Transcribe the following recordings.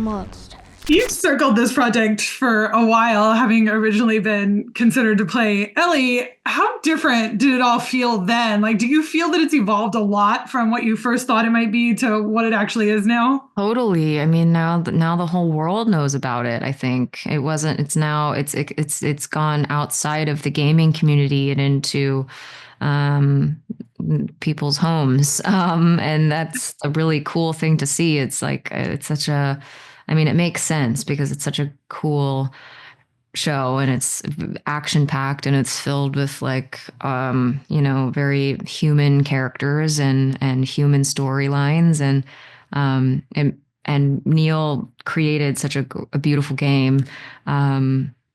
almost. You've circled this project for a while, having originally been considered to play Ellie. How different did it all feel then? Like, do you feel that it's evolved a lot from what you first thought it might be to what it actually is now? Totally. I mean, now the whole world knows about it. I think it wasn't. It's now. It's gone outside of the gaming community and into um, people's homes. And that's a really cool thing to see. It's like it's such a. I mean, it makes sense because it's such a cool show and it's action packed and it's filled with like very human characters and human storylines um and and Neil created such a beautiful game.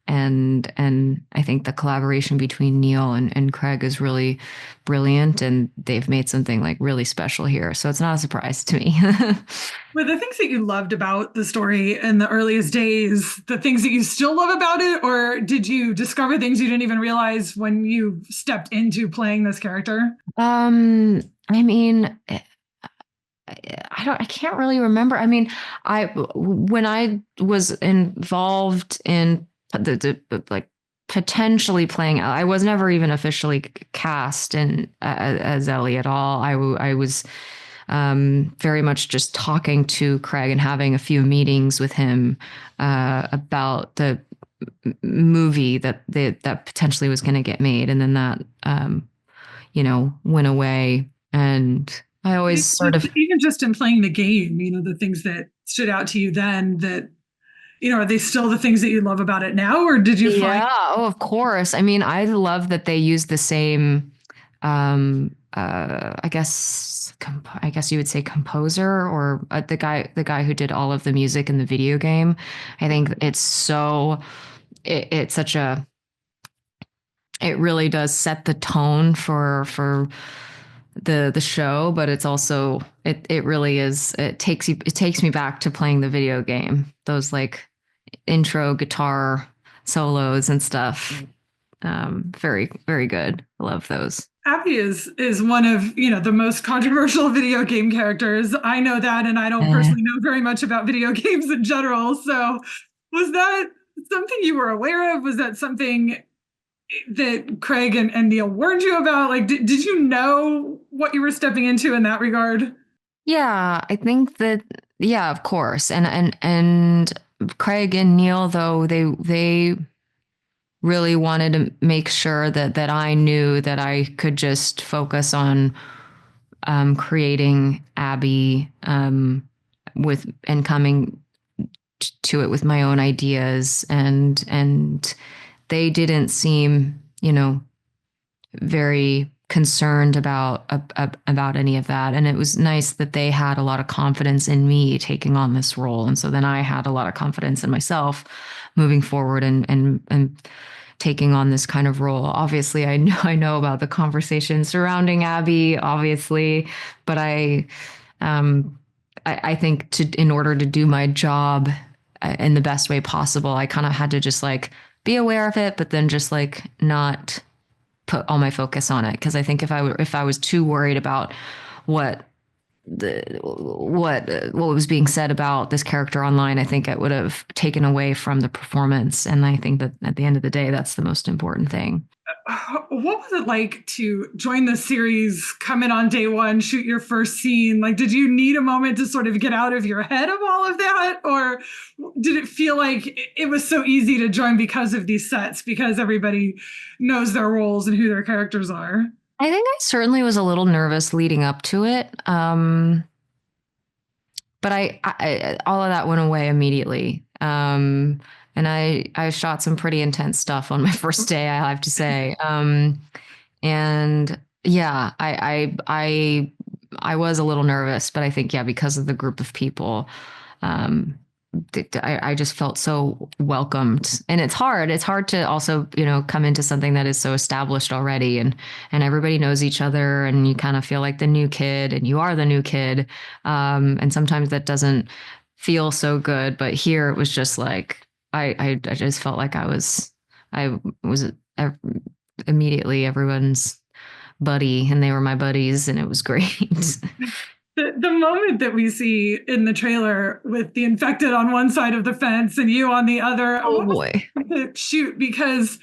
And I think the collaboration between Neil and Craig is really brilliant, and they've made something like really special here, so it's not a surprise to me. Were the things that you loved about the story in the earliest days the things that you still love about it, or did you discover things you didn't even realize when you stepped into playing this character? I mean, I can't really remember. I mean, when I was involved in like potentially playing, I was never even officially cast in as Ellie at all. I was very much just talking to Craig and having a few meetings with him about the movie that potentially was going to get made, and then that went away. And I always sort of, even just in playing the game, the things that stood out to you then that, are they still the things that you love about it now, or did you find? Yeah, oh, of course. I mean, I love that they use the same, I guess you would say composer, or the guy who did all of the music in the video game. I think it's such a, it really does set the tone for the show, but it's also it really is, it takes me back to playing the video game, those like intro guitar solos and stuff. Very, very good. I love those. Abby is one of the most controversial video game characters. I know that, and I don't personally know very much about video games in general. So, was that something you were aware of? Was that something that Craig and Neil warned you about? Like, did you know what you were stepping into in that regard? Yeah, I think that, yeah, of course. And Craig and Neil, though, they really wanted to make sure that I knew that I could just focus on creating Abby, with and coming to it with my own ideas, and they didn't seem, very concerned about any of that. And it was nice that they had a lot of confidence in me taking on this role, and so then I had a lot of confidence in myself moving forward and taking on this kind of role. Obviously, I know about the conversation surrounding Abby, obviously, but I think in order to do my job in the best way possible, I kind of had to just like be aware of it, but then just like not put all my focus on it. Because I think if I was too worried about what what was being said about this character online, I think it would have taken away from the performance. And I think that at the end of the day, that's the most important thing. What was it like to join the series, come in on day one, shoot your first scene? Like, did you need a moment to sort of get out of your head of all of that? Or did it feel like it was so easy to join because of these sets, because everybody knows their roles and who their characters are? I think I certainly was a little nervous leading up to it. But I all of that went away immediately. And I shot some pretty intense stuff on my first day, I have to say. And yeah, I was a little nervous, but I think, yeah, because of the group of people, I just felt so welcomed. And it's hard to also, come into something that is so established already, and everybody knows each other, and you kind of feel like the new kid, and you are the new kid. And sometimes that doesn't feel so good, but here it was just like, I just felt like I was immediately everyone's buddy, and they were my buddies, and it was great. The moment that we see in the trailer with the infected on one side of the fence and you on the other, Oh what was boy. the shoot? Because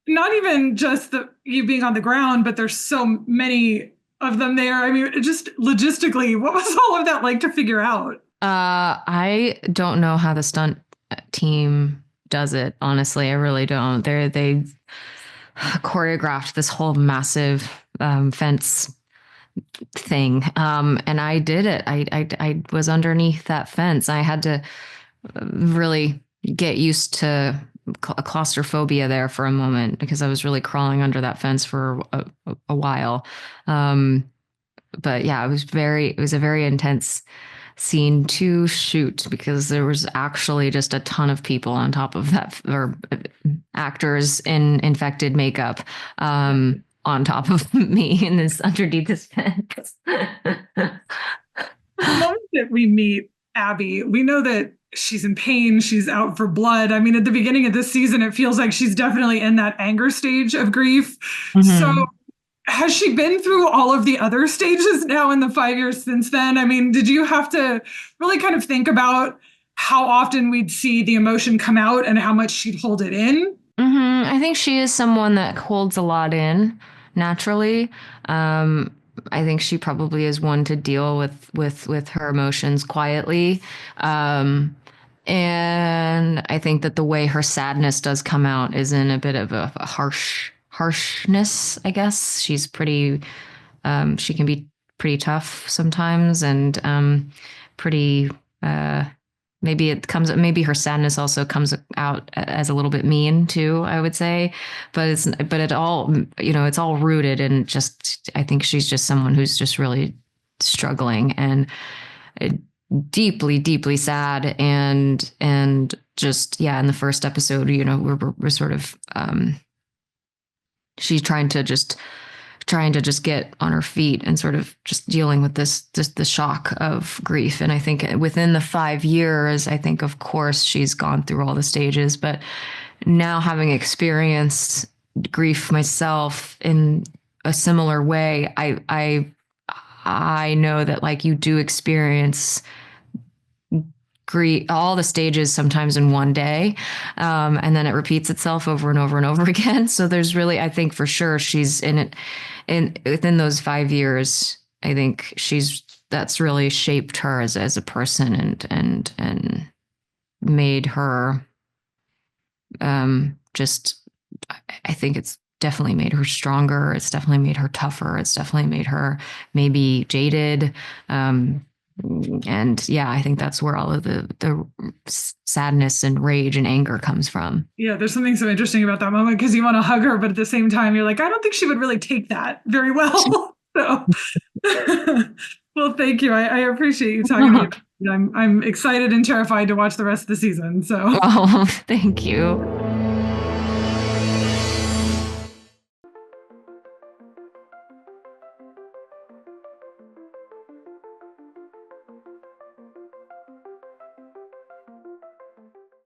not even just you being on the ground, but there's so many of them there. I mean, just logistically, what was all of that like to figure out? I don't know how the stunt team does it. Honestly, I really don't. They choreographed this whole massive fence thing, and I did it. I was underneath that fence. I had to really get used to claustrophobia there for a moment because I was really crawling under that fence for a while. Um, but yeah, it was a very intense scene to shoot because there was actually just a ton of people on top of that, or actors in infected makeup on top of me in this underneath this fence. The moment that we meet Abby, we know that she's in pain, she's out for blood. I mean, at the beginning of this season, it feels like she's definitely in that anger stage of grief. So Mm-hmm. has she been through all of the other stages now in the 5 years since then? I mean, did you have to really kind of think about how often we'd see the emotion come out and how much she'd hold it in? I think she is someone that holds a lot in naturally. Um, I think she probably is one to deal with her emotions quietly. Um, and I think that the way her sadness does come out is in a bit of a harshness, I guess. She's pretty she can be pretty tough sometimes and pretty uh maybe her sadness also comes out as a little bit mean too, I would say. But it all, it's all rooted in just, I think she's just someone who's just really struggling and uh, deeply sad and just, yeah, in the first episode, we're sort of she's trying to just get on her feet and sort of just dealing with this just the shock of grief. And I think within the 5 years, I think of course she's gone through all the stages, but now having experienced grief myself in a similar way, I know that like you do experience grief, all the stages sometimes in one day, and then it repeats itself over and over and over again. So there's really, I think for sure she's in it, in within those 5 years. I think that's really shaped her as a person and made her just. I think it's definitely made her stronger. It's definitely made her tougher. It's definitely made her maybe jaded. And yeah, I think that's where all of the sadness and rage and anger comes from. Yeah, there's something so interesting about that moment because you want to hug her, but at the same time, you're like, I don't think she would really take that very well. So, well, thank you. I appreciate you talking to me. I'm excited and terrified to watch the rest of the season. So, Oh, thank you.